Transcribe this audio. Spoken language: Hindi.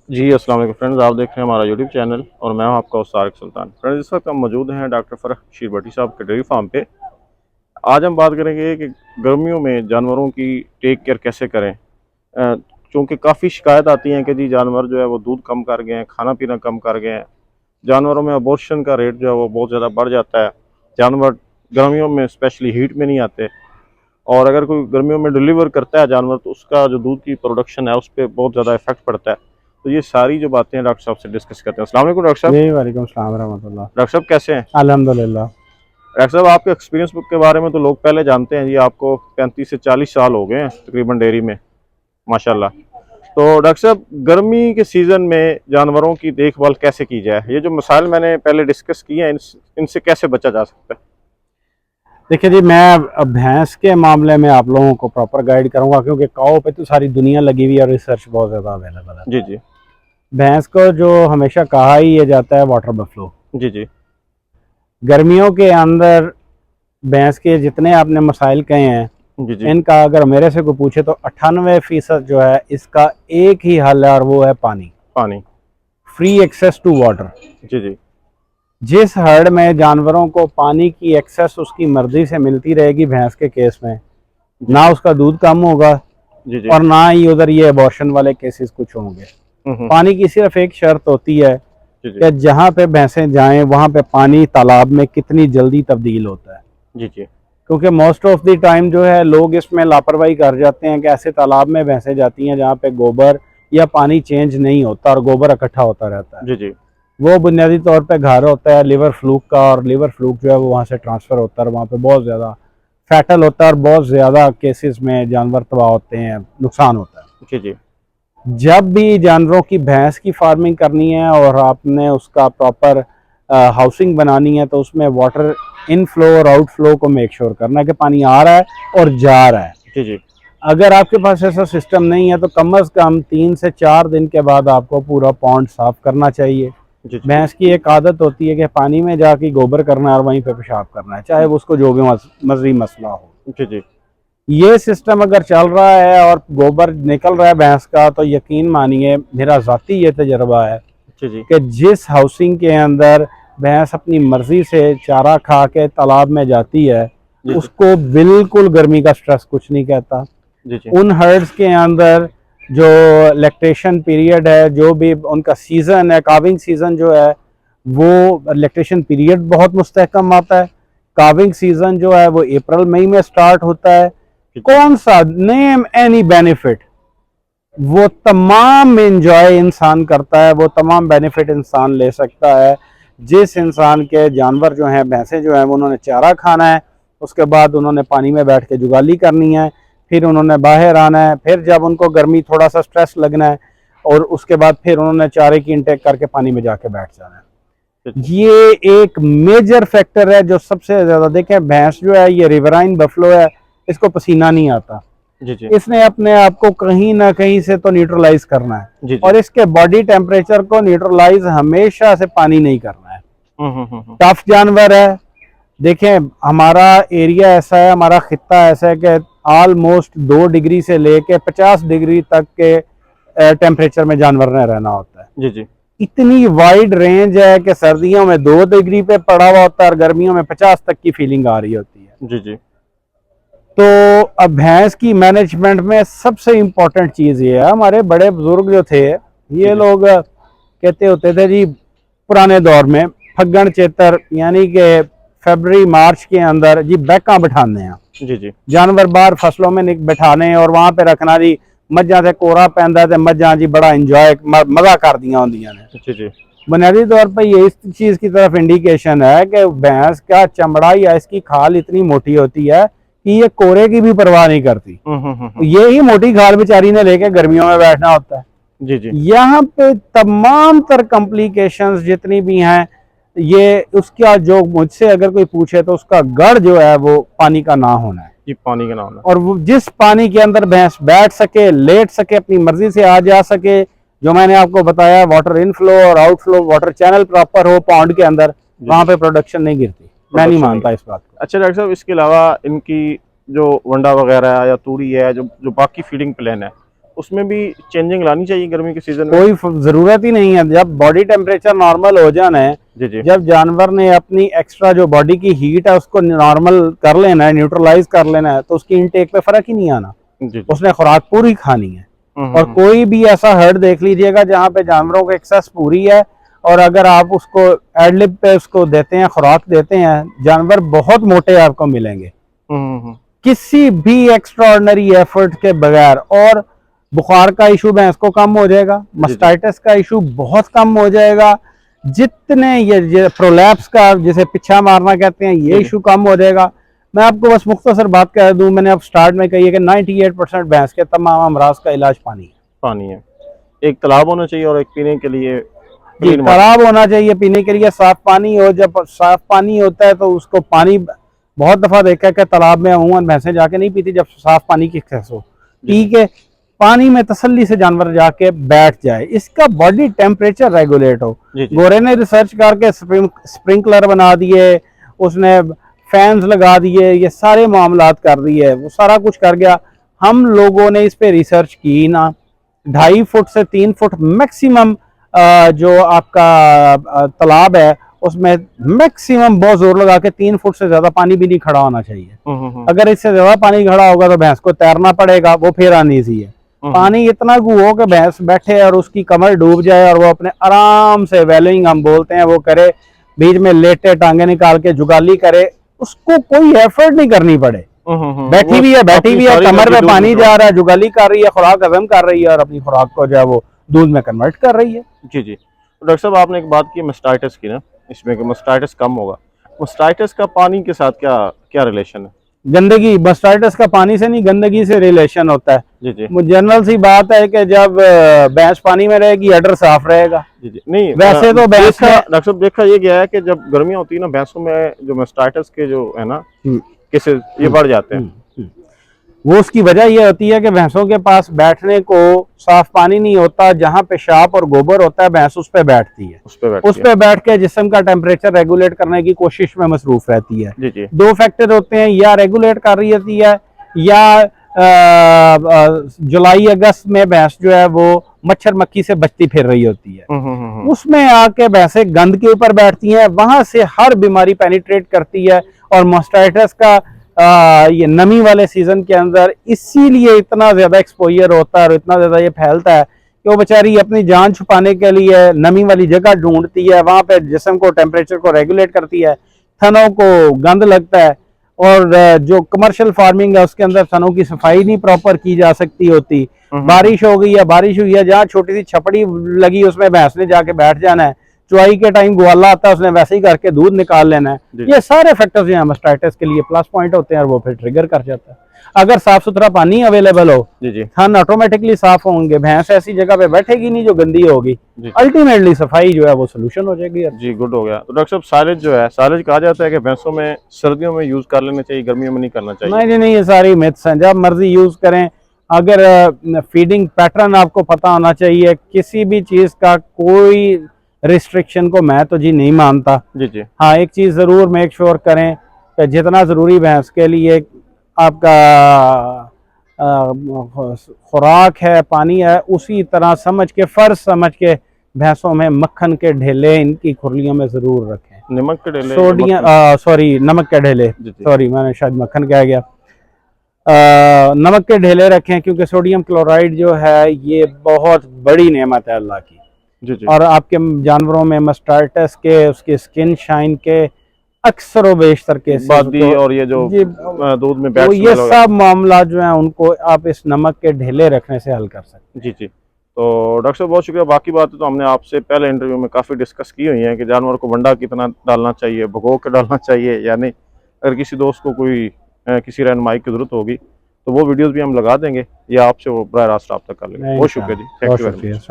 जी अस्सलाम वालेकुम फ्रेंड्स, आप देख रहे हैं हमारा यूट्यूब चैनल और मैं हूं आपका उस्ताद सुल्तान। फ्रेंड्स, इस वक्त हम मौजूद हैं डॉक्टर फ़रख शीर भट्टी साहब के डेयरी फार्म पे। आज हम बात करेंगे कि गर्मियों में जानवरों की टेक केयर कैसे करें। क्योंकि काफ़ी शिकायत आती हैं कि जी जानवर जो है वो दूध कम कर गए हैं, खाना पीना कम कर गए हैं, जानवरों में अबॉर्शन का रेट जो है वो बहुत ज़्यादा बढ़ जाता है। जानवर गर्मियों में स्पेशली हीट में नहीं आते, और अगर कोई गर्मियों में डिलीवर करता है जानवर तो उसका जो दूध की प्रोडक्शन है उस पर बहुत ज़्यादा इफेक्ट पड़ता है। तो ये सारी जो बातें डॉक्टर साहब से डिस्कस करते हैं। अस्सलाम वालेकुम डॉक्टर साहब। जी वालेकुम सलाम रहमतुल्लाह। डॉक्टर साहब कैसे हैं? अल्हम्दुलिल्लाह। डॉक्टर साहब, आपके एक्सपीरियंस बुक के बारे में तो लोग पहले जानते हैं जी, आपको 35 से 40 साल हो गए हैं तकरीबन डेयरी में, माशाल्लाह। तो डॉक्टर साहब, गर्मी के सीज़न में जानवरों की देखभाल कैसे की जाए? ये जो मसाइल मैंने पहले डिस्कस किए हैं इनसे कैसे बचा जा सकता है? देखिए जी, मैं अब भैंस के मामले में आप लोगों को प्रॉपर गाइड करूंगा, क्योंकि काऊ पे तो सारी दुनिया लगी हुई है और रिसर्च बहुत ज़्यादा अवेलेबल है। जी जी। भैंस को जो हमेशा कहा ही ये जाता है वाटर बफलो। जी जी। गर्मियों के अंदर भैंस के जितने आपने मसाइल कहे हैं, जी जी। इनका अगर मेरे से कोई पूछे तो 98% जो है इसका एक ही हल है, और वो है पानी। पानी। Free access to water. जी जी। जिस हर्ड में जानवरों को पानी की एक्सेस उसकी मर्जी से मिलती रहेगी, भैंस के केस में जी ना जी। उसका दूध कम होगा जी जी। और ना ही उधर ये अबॉर्शन वाले केसेस कुछ होंगे। हम्म। पानी की सिर्फ एक शर्त होती है जी जी। कि जहाँ पे भैंसें जाएं वहाँ पे पानी तालाब में कितनी जल्दी तब्दील होता है। जी जी। क्योंकि मोस्ट ऑफ द टाइम जो है लोग इसमें लापरवाही कर जाते हैं कि ऐसे तालाब में भैंसें जाती हैं जहाँ पे गोबर या पानी चेंज नहीं होता और गोबर इकट्ठा होता रहता है। जी जी। वो बुनियादी तौर पे घर होता है लिवर फ्लूक का, और लिवर फ्लूक जो है वो वहाँ से ट्रांसफ़र होता है, वहाँ पे बहुत ज़्यादा फैटल होता है और बहुत ज़्यादा केसेस में जानवर तबाह होते हैं, नुकसान होता है। जी जी। जब भी जानवरों की भैंस की फार्मिंग करनी है और आपने उसका प्रॉपर हाउसिंग बनानी है, तो उसमें वाटर इन फ्लो और आउट फ्लो को मेक श्योर करना है कि पानी आ रहा है और जा रहा है। जी जी। अगर आपके पास ऐसा सिस्टम नहीं है तो कम से कम 3 से 4 दिन के बाद आपको पूरा पॉन्ड साफ करना चाहिए। जी जी। भैंस की एक आदत होती है कि पानी में जाके गोबर करना है और वहीं पे पेशाब करना है, चाहे वो उसको जो भी मर्जी मसला हो। जी जी। ये सिस्टम अगर चल रहा है और गोबर निकल रहा है भैंस का, तो यकीन मानिए मेरा ज़ाती ये तजर्बा है जी जी। कि जिस हाउसिंग के अंदर भैंस अपनी मर्जी से चारा खा के तालाब में जाती है, जी जी। उसको बिल्कुल गर्मी का स्ट्रेस कुछ नहीं कहता। जी जी। उन हर्ड्स के अंदर जो लैक्टेशन पीरियड है, जो भी उनका सीज़न है, काविंग सीज़न जो है, वो लैक्टेशन पीरियड बहुत मुस्तहकम आता है। काविंग सीज़न जो है वो अप्रैल मई में स्टार्ट होता है। कौन सा नेम एनी बेनिफिट, वो तमाम इंजॉय इंसान करता है, वो तमाम बेनिफिट इंसान ले सकता है जिस इंसान के जानवर जो हैं, भैंसें जो हैं, वो उन्होंने चारा खाना है, उसके बाद उन्होंने पानी में बैठ के जुगाली करनी है, फिर उन्होंने बाहर आना है, फिर जब उनको गर्मी थोड़ा सा स्ट्रेस लगना है और उसके बाद फिर उन्होंने चारे की इंटेक करके पानी में जाके बैठ जाना है। ये एक मेजर फैक्टर है जो सबसे ज़्यादा, देखें भैंस जो है ये रिवराइन बफलो है, इसको पसीना नहीं आता। जी जी। इसने अपने आप को कहीं ना कहीं से तो न्यूट्रलाइज करना है, जी जी। और इसके बॉडी टेम्परेचर को न्यूट्रलाइज हमेशा से पानी नहीं करना है। टफ जानवर है। देखें हमारा एरिया ऐसा है, हमारा खित्ता ऐसा है कि ऑलमोस्ट 2 डिग्री से लेके 50 डिग्री तक के टेम्परेचर में जानवर ने रहना होता है। जी जी। इतनी वाइड रेंज है कि सर्दियों में 2 डिग्री पे पड़ा हुआ होता है और गर्मियों में 50 तक की फीलिंग आ रही होती है। जी जी। तो अब भैंस की मैनेजमेंट में सबसे इम्पोर्टेंट चीज़ ये है, हमारे बड़े बुजुर्ग जो थे जी ये जी। लोग कहते होते थे जी, पुराने दौर में फग्गन चेतर यानी कि फरवरी मार्च के अंदर जी बैका बिठाने हैं, जी जी। जानवर बाहर फसलों में बिठाने और वहां पे रखना जी। मझां से कोरा पैंदा ते मझां जी बड़ा इंजॉय मजा कर दियां होंदियां ने। जी जी। बुनियादी तौर पर ये इस चीज़ की तरफ इंडिकेशन है कि भैंस का चमड़ा या इसकी खाल इतनी मोटी होती है कि ये कोरे की भी परवाह नहीं करती। ये ही मोटी खाल बेचारी ने लेके गर्मियों में बैठना होता है। जी जी। यहाँ पे तमाम तर कॉम्प्लिकेशंस जितनी भी हैं, ये उसका जो मुझसे अगर कोई पूछे तो उसका गढ़ जो है वो पानी का ना होना है। जी, पानी का नाम है। और वो जिस पानी के अंदर भैंस बैठ सके, लेट सके, अपनी मर्जी से आ जा सके, जो मैंने आपको बताया वाटर इनफ्लो और आउटफ्लो, वाटर चैनल प्रॉपर हो पॉन्ड के अंदर, वहां पे प्रोडक्शन नहीं गिरती। मैं नहीं मानता इस बात को। अच्छा डॉक्टर साहब, इसके अलावा इनकी जो वंडा वगैरह है या तूड़ी है, जो जो बाकी फीडिंग प्लान है, उसमें भी चेंजिंग लानी चाहिए गर्मी के सीजन में? कोई जरूरत ही नहीं है। जब बॉडी टेम्परेचर नॉर्मल हो जाना है, जी जी जब जानवर ने अपनी एक्स्ट्रा जो बॉडी की हीट है उसको नॉर्मल कर लेना है, न्यूट्रलाइज कर लेना है, तो उसकी इनटेक पे फर्क ही नहीं आना। जी जी। उसने खुराक पूरी खानी है। और हम्म। कोई भी ऐसा हर्ड देख लीजिएगा जहाँ पे जानवरों को एक्सेस पूरी है, और अगर आप उसको एडलिप पे उसको देते हैं, खुराक देते हैं, जानवर बहुत मोटे आपको मिलेंगे किसी भी एक्स्ट्राऑर्डिनरी एफर्ट के बगैर। और बुखार का इशू भैंस को कम हो जाएगा, मस्टाइटिस का इशू बहुत कम हो जाएगा, जितने ये प्रोलैप्स का जिसे पिछा मारना कहते हैं ये इशू कम हो जाएगा। मैं आपको बस मुख्तसर बात कह दूं, मैंने अब स्टार्ट में कही है कि 98% भैंस के तमाम अमराज का इलाज पानी है। पानी है। एक तालाब होना चाहिए और एक पीने के लिए जी, तालाब होना चाहिए पीने के लिए, साफ पानी हो। जब साफ पानी होता है तो उसको पानी, बहुत दफा देखा है कि तालाब में अमूमन भैंसें जाके नहीं पीती जब साफ पानी की एक्सेस हो। पी के पानी में तसल्ली से जानवर जाके बैठ जाए, इसका बॉडी टेम्परेचर रेगुलेट हो। गोरे ने रिसर्च करके स्प्रिंकलर बना दिए, उसने फैंस लगा दिए, ये सारे मामलात कर दिए, वो सारा कुछ कर गया। हम लोगों ने इस पे रिसर्च की ना। 2.5 फुट से 3 फुट मैक्सिमम जो आपका तालाब है उसमें मैक्सिमम बहुत जोर लगा के 3 फुट से ज्यादा पानी भी नहीं खड़ा होना चाहिए। अगर इससे ज्यादा पानी खड़ा होगा तो भैंस को तैरना पड़ेगा, वो फिर अनईजी है। पानी इतना हो कि भैंस बैठे और उसकी कमर डूब जाए और वो अपने आराम से वेलिंग हम बोलते हैं वो करे, बीच में लेटे टांगे निकाल के जुगाली करे, उसको कोई एफर्ट नहीं करनी पड़े। बैठी भी है, बैठी भी है, कमर में पानी जा रहा है, जुगाली कर रही है, खुराक हजम कर रही है और अपनी खुराक को जो है वो दूध में कन्वर्ट कर रही है। जी जी। तो डॉक्टर साहब आपने एक बात की मस्टाइटिस की ना, इसमें कि मस्टाइटिस कम होगा, मस्टाइटिस का पानी के साथ क्या क्या रिलेशन है? गंदगी, मस्टाइटिस का पानी से नहीं, गंदगी से रिलेशन होता है। जी जी। जनरल सी बात है कि जब भैंस पानी में रहेगी अडर साफ रहेगा। जी जी। नहीं, वैसे तो भैंस डॉक्टर साहब देखा ये गया है कि जब गर्मियां होती है ना, भैंसों में जो मस्टाइटिस के जो है ना केसेस ये बढ़ जाते हैं। वो उसकी वजह यह होती है कि भैंसों के पास बैठने को साफ पानी नहीं होता, जहाँ पेशाब और गोबर होता है भैंस उस पर बैठती है, उस पर बैठ के जिस्म का टेम्परेचर रेगुलेट करने की कोशिश में मसरूफ रहती है। जी जी। 2 फैक्टर होते हैं, या रेगुलेट कर रही होती है, या जुलाई अगस्त में भैंस जो है वो मच्छर मक्खी से बचती फिर रही होती है। उसमें आके भैंसें गंद के ऊपर बैठती हैं, वहां से हर बीमारी पेनिट्रेट करती है। और मस्टाइटिस का ये नमी वाले सीजन के अंदर इसीलिए इतना ज्यादा एक्सपोजर होता है और इतना ज्यादा ये फैलता है कि वो बेचारी अपनी जान छुपाने के लिए नमी वाली जगह ढूंढती है, वहां पे जिस्म को टेम्परेचर को रेगुलेट करती है, थनों को गंद लगता है। और जो कमर्शियल फार्मिंग है उसके अंदर थनों की सफाई नहीं प्रॉपर की जा सकती होती। बारिश हो गई है, बारिश हुई है, जहाँ छोटी सी छपड़ी लगी उसमें भैंस ने जाके बैठ जाना है, चुवाई के टाइम ग्वाला आता है उसने वैसे ही करके दूध निकाल लेना है। ये सारे फैक्टर्स जो हैं मस्टाइटिस के लिए प्लस पॉइंट होते हैं और वो फिर ट्रिगर कर जाता है। अगर साफ सुथरा पानी अवेलेबल हो, थन ऑटोमेटिकली साफ होंगे, भैंस ऐसी जगह पे बैठेगी नहीं जो गंदी होगी, अल्टीमेटली सफाई जो है वो सोल्यूशन हो जाएगी। जी गुड हो गया। तो डॉक्टर साहब साइलेज जो है, साइलेज कहा जाता है कि भैंसों में सर्दियों में यूज कर लेना चाहिए, गर्मियों में नहीं करना चाहिए। नहीं, ये सारी मिथ्स हैं, जब मर्जी यूज करें। अगर फीडिंग पैटर्न आपको पता होना चाहिए, किसी भी चीज का कोई रिस्ट्रिक्शन को मैं तो जी नहीं मानता। जी जी। हाँ, एक चीज जरूर मेक श्योर करें कि जितना जरूरी भैंस के लिए आपका खुराक है, पानी है, उसी तरह समझ के, फर्ज समझ के भैंसों में मक्खन के ढेले इनकी खुरलियों में जरूर रखें। नमक के ढेले, नमक के ढेले, सॉरी मैंने शायद मक्खन कह गया। नमक के ढेले रखें, क्योंकि सोडियम क्लोराइड जो है ये बहुत बड़ी नेमत है अल्लाह की। जी। और आपके जानवरों में मस्टाइटिस के, उसके स्किन शाइन के अक्सर बेशतर केसेस और ये जो दूध में तो ये सब मामला जो है उनको आप इस नमक के ढेले रखने से हल कर सकते हैं। जी जी। तो डॉक्टर साहब बहुत शुक्रिया। बाकी बातें तो हमने आपसे पहले इंटरव्यू में काफ़ी डिस्कस की हुई हैं कि जानवर को वंडा कितना डालना चाहिए, भगो के डालना चाहिए या नहीं। अगर किसी दोस्त को कोई किसी रहनुमाई की जरूरत होगी तो वो वीडियोस भी हम लगा देंगे या आपसे वो बराह रास्त रब्ता कर लेंगे। बहुत शुक्रिया जी, थैंक यू वेरी मच।